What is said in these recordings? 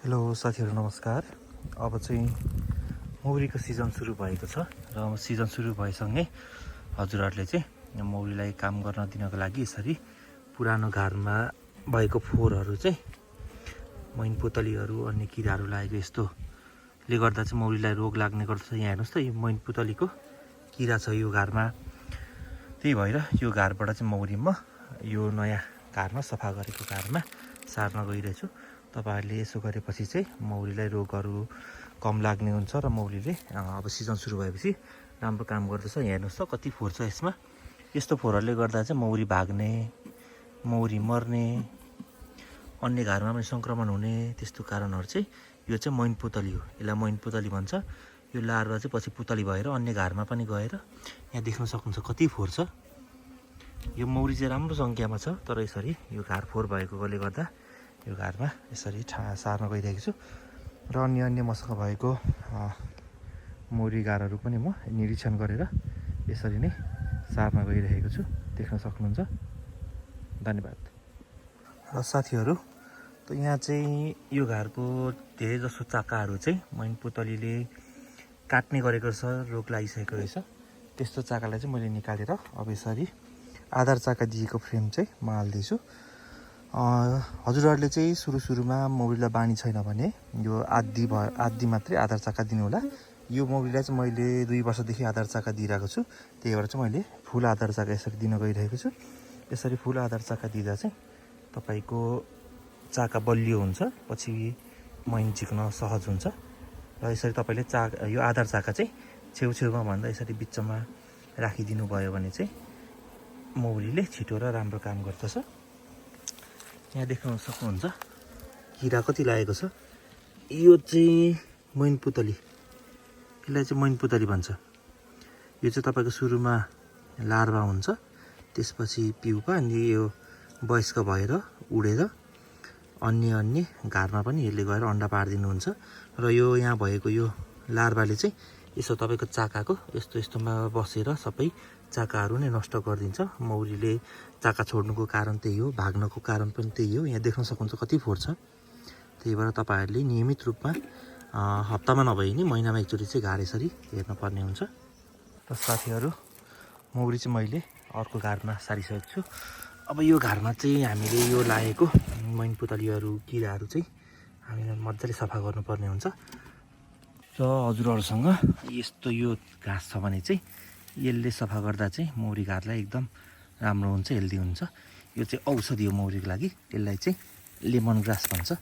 Hello साथीहरू नमस्कार। अब चाहिँ मौरीको सिजन सुरु भएको छ र सिजन सुरु भएसँगै हजुरहरूले चाहिँ मौरीलाई काम गर्न दिनको लागि यसरी पुरानो घरमा भएको फोहोरहरू चाहिँ मैनपुतलीहरू अन्य किराहरू लागेको यस्तोले गर्दा चाहिँ मौरीलाई रोग लाग्ने गर्दछ। यहाँ हेर्नुहोस् त, यो मैनपुतलीको किरा छ यो घरमा। त्यही भएर यो घरबाट चाहिँ मौरी म यो नयाँ घरमा सफा गरेको घरमा सार्न गइरहेछु। तपाईहरुले यसो गरेपछि चाहिँ मौरीलाई रोगहरू कम लाग्ने हुन्छ र मौरीले अब सिजन सुरु भएपछि राम्रो काम गर्दछ। यहाँ हेर्नुहोस् त कति फोहोर छ यसमा। यस्तो फोहोरहरूले गर्दा चाहिँ मौरी भाग्ने, मौरी मर्ने, अन्य घरमा पनि संक्रमण हुने त्यस्तो कारणहरू चाहिँ यो चाहिँ मैनपुतली हो। यसलाई मैनपुतली भन्छ। यो लार्वा चाहिँ पछि पुतली भएर अन्य घरमा पनि गएर यहाँ देख्न सक्नुहुन्छ कति फोहोर छ। यो मौरी चाहिँ राम्रो सङ्ख्यामा छ, तर यसरी यो घर फोहोर भएकोले गर्दा यो घरमा यसरी सार्न गइरहेको छु र अन्य मसँग भएको मौरी घरहरू पनि म निरीक्षण गरेर यसरी नै सार्न गइरहेको छु। देख्न सक्नुहुन्छ। धन्यवाद। र साथीहरू, त यहाँ चाहिँ यो घरको धेरै जसो चाकाहरू चाहिँ मैनपुतलीले काट्ने गरेको छ, रोग लागिसकेको रहेछ। त्यस्तो चाकालाई चाहिँ मैले निकालेर अब यसरी आधार चाका दिएको फ्रेम चाहिँ म हाल्दैछु। हजुरहरूले चाहिँ सुरुमा मौरीलाई बानी छैन भने यो आधी मात्रै आधार चाका दिनु होला। यो मौरीलाई चाहिँ मैले 2 वर्षदेखि आधार चाका दिइरहेको छु। त्यही भएर चाहिँ मैले फुल आधार चाका यसरी दिन गइरहेको छु। यसरी फुल आधार चाका दिँदा चाहिँ तपाईँको चाका बलियो हुन्छ, पछि मैन झिक्न सहज हुन्छ। र यसरी तपाईँले यो आधार चाका चाहिँ छेउछेउमा भन्दा यसरी बिचमा राखिदिनु भयो भने चाहिँ मौरीले छिटो र राम्रो काम गर्दछ। यहाँ देख्न सक्नुहुन्छ किरा कति लागेको छ। यो चाहिँ मैनपुतली, यसलाई चाहिँ मैनपुतली भन्छ। यो चाहिँ तपाईँको सुरुमा लार्वा हुन्छ, त्यसपछि पिउपा, अनि यो वयस्क भएर उडेर अन्य घरमा पनि यसले गएर अन्डा पारिदिनुहुन्छ। र यो यहाँ भएको यो लार्वाले चाहिँ यसो तपाईँको चाकाको यस्तोमा बसेर सबै चाकाहरू नै नष्ट गरिदिन्छ। मौरीले चाका छोड्नुको कारण त्यही हो, भाग्नको कारण पनि त्यही हो। यहाँ देख्न सक्नुहुन्छ कति फोहोर छ। त्यही भएर तपाईँहरूले नियमित रूपमा हप्तामा नभए नि महिनामा एकचोटि चाहिँ घर यसरी हेर्नुपर्ने हुन्छ। र साथीहरू, मौरी चाहिँ मैले अर्को घरमा सारिसकेको छु। अब यो घरमा चाहिँ हामीले यो लागेको मैनपुतलीहरू किराहरू चाहिँ हामीले मजाले सफा गर्नुपर्ने हुन्छ। र हजुरहरूसँग यस्तो यो घाँस छ भने चाहिँ यसले सफा गर्दा चाहिँ मौरी घरलाई एकदम राम्रो हुन्छ, हेल्दी हुन्छ। यो चाहिँ औषधि हो मौरीको लागि। यसलाई चाहिँ लेमन ग्रास भन्छ।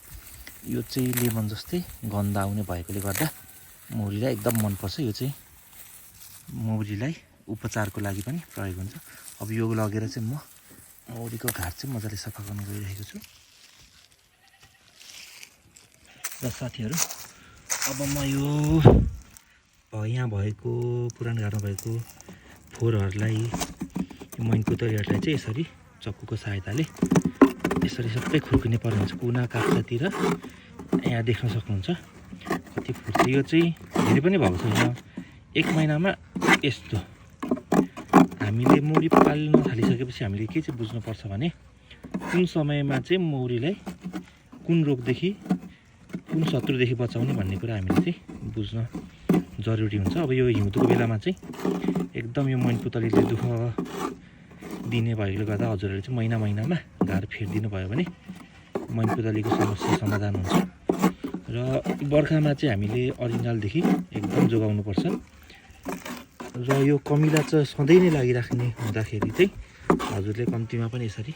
यो चाहिँ लेमन जस्तै गन्ध आउने भएकोले गर्दा मौरीलाई एकदम मनपर्छ। यो चाहिँ मौरीलाई उपचारको लागि पनि प्रयोग हुन्छ। अब यो लगेर चाहिँ म मौरीको घर चाहिँ मजाले सफा गर्न गइरहेको छु। र साथीहरू, अब म यो यहाँ भएको पुरानो घरमा भएको फोहोरहरूलाई, मैनपुतलीहरूलाई चाहिँ यसरी चक्कुको सहायताले यसरी सबै खुर्किने पर्ने हुन्छ। कुना काप्चातिर यहाँ देख्न सक्नुहुन्छ कति फोहोर छ। यो चाहिँ धेरै पनि भएको छैन, 1 महिनामा यस्तो। हामीले मौरी पाल्न थालिसकेपछि हामीले के चाहिँ बुझ्नुपर्छ भने कुन समयमा चाहिँ मौरीलाई कुन रोगदेखि, कुन शत्रुदेखि बचाउने भन्ने कुरा हामीले चाहिँ बुझ्न जरुरी हुन्छ। अब यो हिउँदको बेलामा चाहिँ एकदम यो मैनपुतलीले दुःख दिने भएकोले गर्दा हजुरहरूले चाहिँ महिनामा घर फेरिदिनु भयो भने मैनपुतलीको समस्या समाधान हुन्छ। र बर्खामा चाहिँ हामीले अरिन्जालदेखि एकदम जोगाउनुपर्छ। र यो कमिला चाहिँ सधैँ नै लागिराख्ने हुँदाखेरि चाहिँ हजुरले कम्तीमा पनि यसरी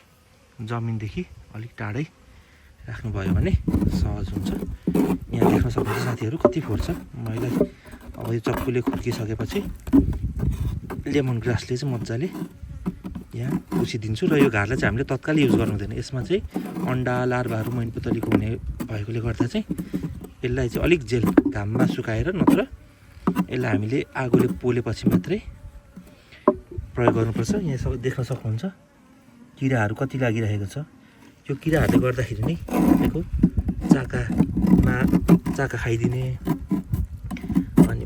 जमिनदेखि अलिक टाढै राख्नुभयो भने सहज हुन्छ। यहाँ देख्न सक्नुहुन्छ साथीहरू कति फोहोर छ। मैले अब यो चक्कुले खुर्किसकेपछि लेमन ग्रासले चाहिँ मजाले यहाँ पुछिदिन्छु। र यो घरलाई चाहिँ हामीले तत्कालै युज गर्नु हुँदैन। यसमा चाहिँ अन्डा लार्भाहरू मैनपुतलीको हुने भएकोले गर्दा चाहिँ यसलाई चाहिँ अलिक जेल घाममा सुकाएर, नत्र यसलाई हामीले आगोले पोलेपछि मात्रै प्रयोग गर्नुपर्छ। यहाँ सब देख्न सक्नुहुन्छ किराहरू कति लागिरहेको छ। यो किराहरूले गर्दाखेरि नै तपाईँको चाका खाइदिने, अनि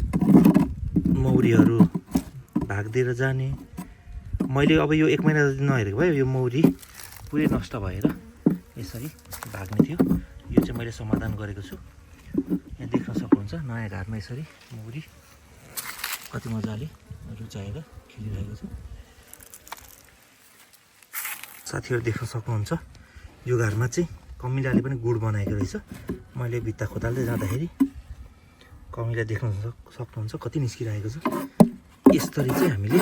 मौरीहरू भागिदिएर जाने। मैले अब यो 1 महिना जति नहेरेको भए यो मौरी पुरै नष्ट भएर यसरी भाग्ने थियो। यो चाहिँ मैले समाधान गरेको छु। यहाँ देख्न सक्नुहुन्छ नयाँ घारमा यसरी मौरी कति मजाले रुचाएर खेलिरहेको छ। साथीहरू देख्न सक्नुहुन्छ यो घरमा चाहिँ कमिलाले पनि गुड बनाएको रहेछ। मैले भित्ता खोताल्दै जाँदाखेरि कमिला देख्न सक्नुहुन्छ कति निस्किरहेको छ। यसरी चाहिँ हामीले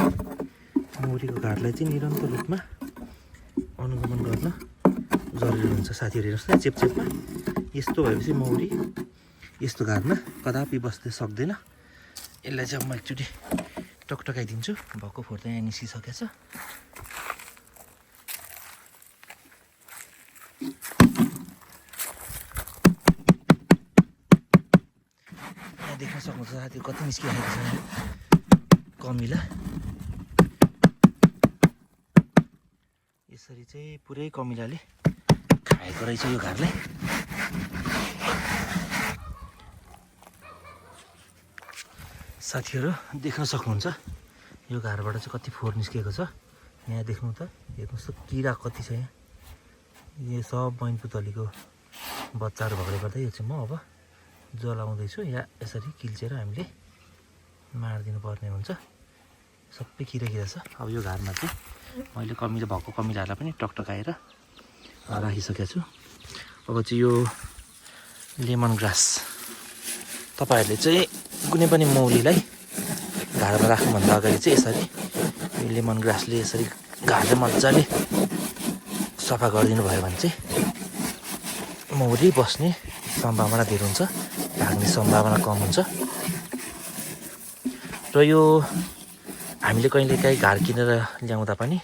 मौरीको घाटलाई चाहिँ निरन्तर रूपमा अनुगमन गर्न जरुरी हुन्छ। साथीहरू हेर्नुहोस् न चेपचेपमा यस्तो भएपछि मौरी यस्तो घाटमा कदापि बस्न सक्दैन। यसलाई चाहिँ अब म एकचोटि टकटकाइदिन्छु। भक्कु फोहोर त यहाँ निस्किसकेको छ। यहाँ देख्न सक्नुहुन्छ साथीहरू कति निस्किरहेको छ कमिला। यसरी चाहिँ पुरै कमिलाले खाएको रहेछ यो घरलाई। साथीहरू देख्न सक्नुहुन्छ यो घरबाट चाहिँ कति फोहोर निस्किएको छ। यहाँ देख्नु त हेर्नुहोस् त किरा कति छ यहाँ। यो सब मैनपुतलीको बच्चाहरू भएकोले गर्दा यो चाहिँ म अब जलाउँदैछु। यहाँ यसरी किल्चेर हामीले मारिदिनु पर्ने हुन्छ। सबै किरा छ। अब यो घरमा चाहिँ मैले कमिला भएको कमिलाहरूलाई पनि टकटकाएर राखिसकेको छु। अब चाहिँ यो लेमन ग्रास तपाईँहरूले चाहिँ कुनै पनि मौरीलाई घरमा राख्नुभन्दा अगाडि चाहिँ यसरी यो लेमन ग्रासले यसरी घरलाई मजाले सफा गरिदिनु भयो भने चाहिँ मौरी बस्ने सम्भावना धेरै हुन्छ, भाग्ने सम्भावना कम हुन्छ। र यो हामीले कहिलेकाहीँ घार किनेर ल्याउँदा पनि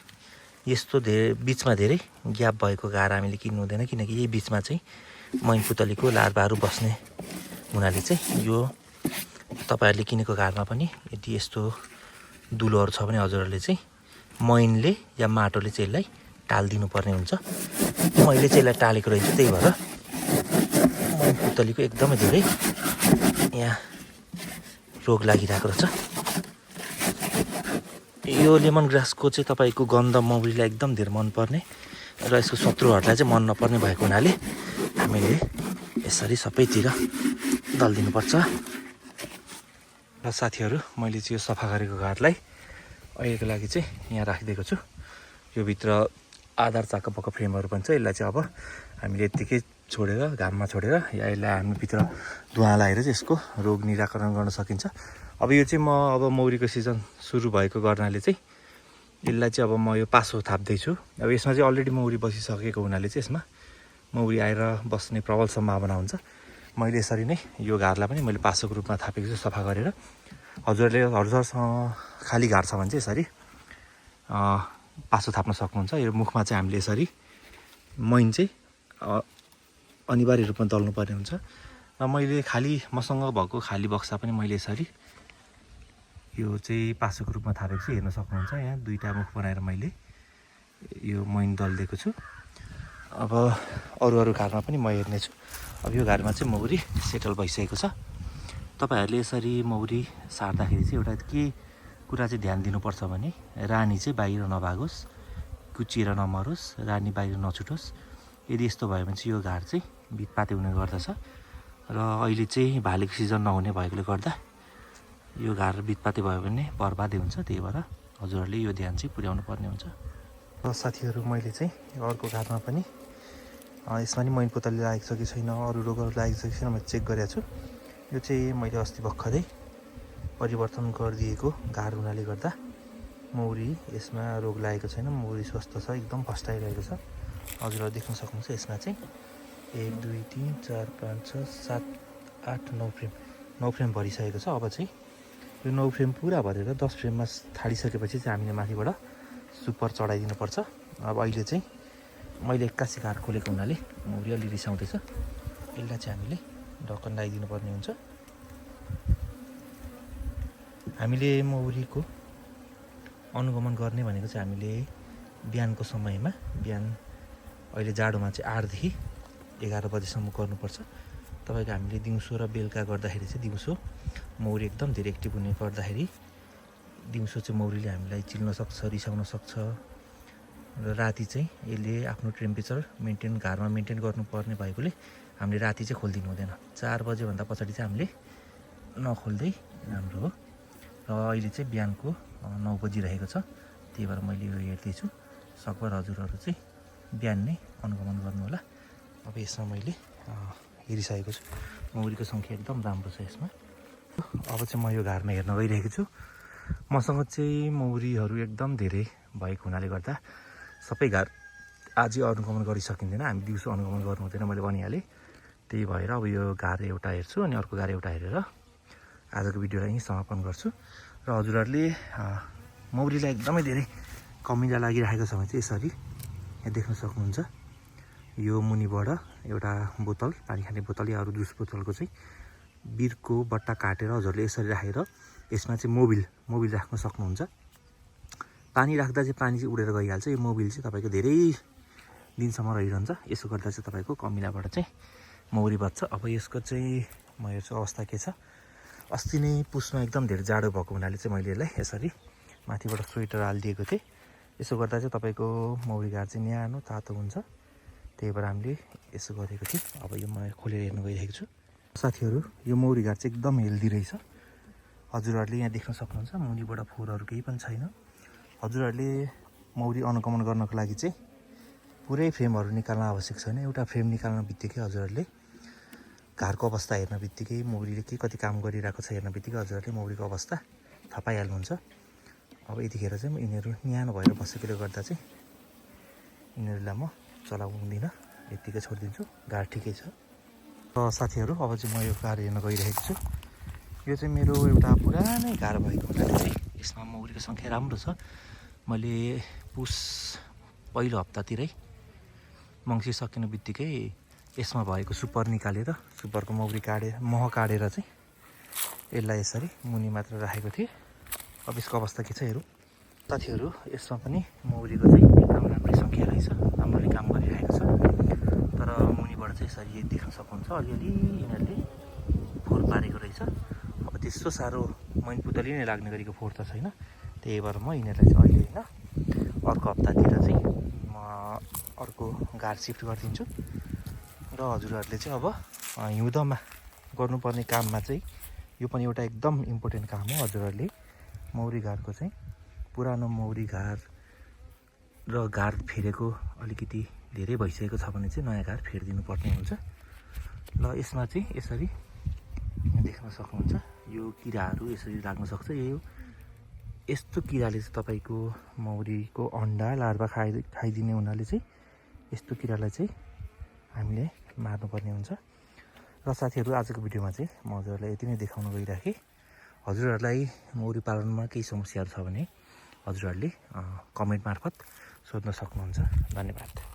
यस्तो बिचमा धेरै ग्याप भएको घार हामीले किन्नु हुँदैन, किनकि यही बिचमा चाहिँ मैनपुतलीको लार्भाहरू बस्ने हुनाले चाहिँ यो तपाईँहरूले किनेको घारमा पनि यदि यस्तो दुलोहरू छ भने हजुरहरूले चाहिँ मैनले या माटोले चाहिँ यसलाई टालिदिनु पर्ने हुन्छ। मैले चाहिँ यसलाई टालेको रहेछु, त्यही भएर मैनपुतलीको एकदमै धेरै यहाँ रोग लागिरहेको रहेछ। यो लेमन ग्रासको चाहिँ तपाईँको गन्ध मौरीलाई एकदम धेरै मनपर्ने र यसको शत्रुहरूलाई चाहिँ मन नपर्ने भएको हुनाले हामीले यसरी सबैतिर दलिदिनुपर्छ। र साथीहरू मैले चाहिँ यो सफा गरेको घाटलाई अहिलेको लागि चाहिँ यहाँ राखिदिएको छु। यो भित्र आधार चाकपको फ्रेमहरू पनि छ। यसलाई चाहिँ अब हामीले यत्तिकै छोडेर घाममा छोडेर या यसलाई हामी भित्र धुवा लगाएर चाहिँ यसको रोग निराकरण गर्न सकिन्छ। अब यो चाहिँ म अब मौरीको सिजन सुरु भएको गर्नाले चाहिँ यसलाई चाहिँ अब म यो पासो थाप्दैछु। अब यसमा चाहिँ अलरेडी मौरी बसिसकेको हुनाले चाहिँ यसमा मौरी आएर बस्ने प्रबल सम्भावना हुन्छ। मैले यसरी नै यो घारलाई पनि मैले पासोको रूपमा थापेको छु सफा गरेर। हजुरसँग खाली घार छ भने चाहिँ यसरी पासो थाप्न सक्नुहुन्छ। यो मुखमा चाहिँ हामीले यसरी मैन चाहिँ अनिवार्य रूपमा दल्नुपर्ने हुन्छ। र मैले मसँग भएको खाली बक्सा पनि मैले यसरी यो चाहिँ पासोको रूपमा थापेको छु। हेर्न सक्नुहुन्छ यहाँ दुईवटा मुख बनाएर मैले यो मैन दलिदिएको छु। अब अरू घारमा पनि म हेर्नेछु। अब यो घारमा चाहिँ मौरी सेटल भइसकेको छ। तपाईँहरूले यसरी मौरी सार्दाखेरि चाहिँ एउटा के कुरा चाहिँ ध्यान दिनुपर्छ भने रानी चाहिँ बाहिर नभागोस्, कुचिएर नमरोस्, रानी बाहिर नछुटोस्। यदि यस्तो भयो भने चाहिँ यो घार चाहिँ भितपाते हुने गर्दछ। र अहिले चाहिँ भालेको सिजन नहुने भएकोले गर्दा यो घार भितपाते भयो भने बर्बादै हुन्छ। त्यही भएर हजुरहरूले यो ध्यान चाहिँ पुर्याउनु पर्ने हुन्छ। र साथीहरू मैले चाहिँ अर्को घारमा पनि यसमा नि मैनपुतली लागेको छ कि छैन, अरू रोगहरू लागेको छ कि छैन मैले चेक गरेको छु। यो चाहिँ मैले अस्ति भर्खरै परिवर्तन गरिदिएको घार हुनाले गर्दा मौरी यसमा रोग लागेको छैन, मौरी स्वस्थ छ, एकदम फस्टाइरहेको छ। हजुरहरू देख्न सक्नुहुन्छ यसमा चाहिँ 1 2 3 4 5 6 7 8 9 फ्रेम भरिसकेको छ। अब चाहिँ यो 9 फ्रेम पुरा भरेर 10 फ्रेममा थालिसकेपछि चाहिँ हामीले माथिबाट सुपर चढाइदिनुपर्छ। अब अहिले चाहिँ मैले 81 घार खोलेको हुनाले मौरी अलि रिसाउँदैछ। यसलाई चाहिँ हामीले ढक्कन लगाइदिनु पर्ने हुन्छ। हामीले मौरीको अनुगमन गर्ने भनेको चाहिँ हामीले बिहानको समयमा अहिले जाडोमा चाहिँ 8 देखि 11 बजेसम्म गर्नुपर्छ। तपाईँको हामीले दिउँसो र बेलुका गर्दाखेरि चाहिँ दिउँसो मौरी एकदम धेरै एक्टिभ हुने गर्दाखेरि दिउँसो चाहिँ मौरीले हामीलाई चिल्न सक्छ, रिसाउन सक्छ। र राति चाहिँ यसले आफ्नो टेम्परेचर घरमा मेन्टेन गर्नुपर्ने भएकोले हामीले राति चाहिँ खोलिदिनु हुँदैन। 4 बजेभन्दा पछाडि चाहिँ हामीले नखोल्दै राम्रो हो। र अहिले चाहिँ बिहानको 9 बजिरहेको छ, त्यही भएर मैले यो हेर्दैछु। सकभर हजुरहरू चाहिँ बिहान नै अनुगमन गर्नु होला। अब यसमा मैले हेरिसकेको छु, मौरीको सङ्ख्या एकदम राम्रो छ यसमा। अब चाहिँ म यो घरमा हेर्न गइरहेको छु। मसँग चाहिँ मौरीहरू एकदम धेरै भएको हुनाले गर्दा सबै घर आज अनुगमन गरिसकिँदैन, हामी दिउँसो अनुगमन गर्नु हुँदैन मैले भनिहालेँ। त्यही भएर अब यो गार एउटा हेर्छु अनि अर्को गार एउटा हेरेर आजको भिडियोलाई यहीँ समापन गर्छु। र हजुरहरूले मौरीलाई एकदमै धेरै कमिला लागिरहेको छ भने चाहिँ यसरी यहाँ देख्न सक्नुहुन्छ। यो मुनिबाट एउटा बोतल, पानी खाने बोतल या अरू जुस बोतलको चाहिँ बिर्को बट्टा काटेर हजुरले यसरी राखेर यसमा चाहिँ मोबिल राख्न सक्नुहुन्छ। पानी राख्दा चाहिँ पानी चाहिँ उडेर गइहाल्छ। यो मोबिल चाहिँ तपाईँको धेरै दिनसम्म रहिरहन्छ। यसो गर्दा चाहिँ तपाईँको कमिलाबाट चाहिँ मौरी बच्छ। अब यसको चाहिँ म हेर्छु अवस्था के छ। अस्ति नै पुसमा एकदम धेरै जाडो भएको हुनाले चाहिँ मैले यसलाई यसरी माथिबाट स्वेटर हालिदिएको थिएँ। यसो गर्दा चाहिँ तपाईँको मौरी घार चाहिँ न्यानो तातो हुन्छ, त्यही भएर हामीले यसो गरेको थियौँ। अब यो म खोलेर हेर्न गइरहेको छु। साथीहरू यो मौरी घार चाहिँ एकदम हेल्दी रहेछ। हजुरहरूले यहाँ देख्न सक्नुहुन्छ मुनिबाट फोहोरहरू केही पनि छैन। हजुरहरूले मौरी अनुगमन गर्नको लागि चाहिँ पुरै फ्रेमहरू निकाल्न आवश्यक छैन। एउटा फ्रेम निकाल्न बित्तिकै हजुरहरूले घरको अवस्था हेर्न बित्तिकै, मौरीले के कति काम गरिरहेको छ हेर्न बित्तिकै हजुरहरूले मौरीको अवस्था थाहा पाइहाल्नुहुन्छ। अब यतिखेर चाहिँ यिनीहरू न्यानो भएर बसेकोले गर्दा चाहिँ यिनीहरूलाई म चलाउँदिनँ, यत्तिकै छोडिदिन्छु। गार ठिकै छ। र साथीहरू अब चाहिँ म यो गार हेर्न गइरहेको छु। यो चाहिँ मेरो एउटा पुरानै गार भएको हुनाले चाहिँ यसमा मौरीको सङ्ख्या राम्रो छ। मैले पुस पहिलो हप्तातिरै मङ्सिर सकिने बित्तिकै यसमा भएको सुपर निकालेर सुपरको मौरी मह काटेर चाहिँ यसलाई यसरी मुनि मात्र राखेको थिएँ। अब यसको अवस्था के छ हेरौँ। साथीहरू यसमा पनि मौरीको चाहिँ एकदम राम्रै सङ्ख्या रहेछ, राम्ररी काम गरिरहेको छ। तर मुनिबाट चाहिँ यसरी देख्न सक्नुहुन्छ अलिअलि यिनीहरूले फोहोर पारेको रहेछ। अब त्यस्तो साह्रो मैनपुतली नै लाग्ने गरेको फोहोर त छैन, त्यही भएर म यिनीहरूलाई चाहिँ अहिले होइन अर्को हप्तातिर चाहिँ म अर्को गार सिफ्ट गरिदिन्छु। र हजुरहरूले चाहिँ अब हिउँदमा गर्नुपर्ने काममा चाहिँ यो पनि एउटा एकदम इम्पोर्टेन्ट काम हो। हजुरहरूले मौरी घारको चाहिँ पुरानो मौरी घार र घार फेरेको अलिकति धेरै भइसकेको छ भने चाहिँ नयाँ घार फेरिदिनु पर्ने हुन्छ। ल यसमा चाहिँ यसरी देख्न सक्नुहुन्छ यो किराहरू यसरी लाग्न सक्छ। यस्तो किराले चाहिँ तपाईँको मौरीको अन्डा लार्भा खाइदिने हुनाले चाहिँ यस्तो किरालाई चाहिँ हामीले मार्नुपर्ने हुन्छ। र साथीहरू आजको भिडियोमा चाहिँ म हजुरहरूलाई यति नै देखाउन गइराखेँ। हजुरहरूलाई मौरी पालनमा केही समस्याहरू छ भने हजुरहरूले कमेन्ट मार्फत सोध्न सक्नुहुन्छ। धन्यवाद।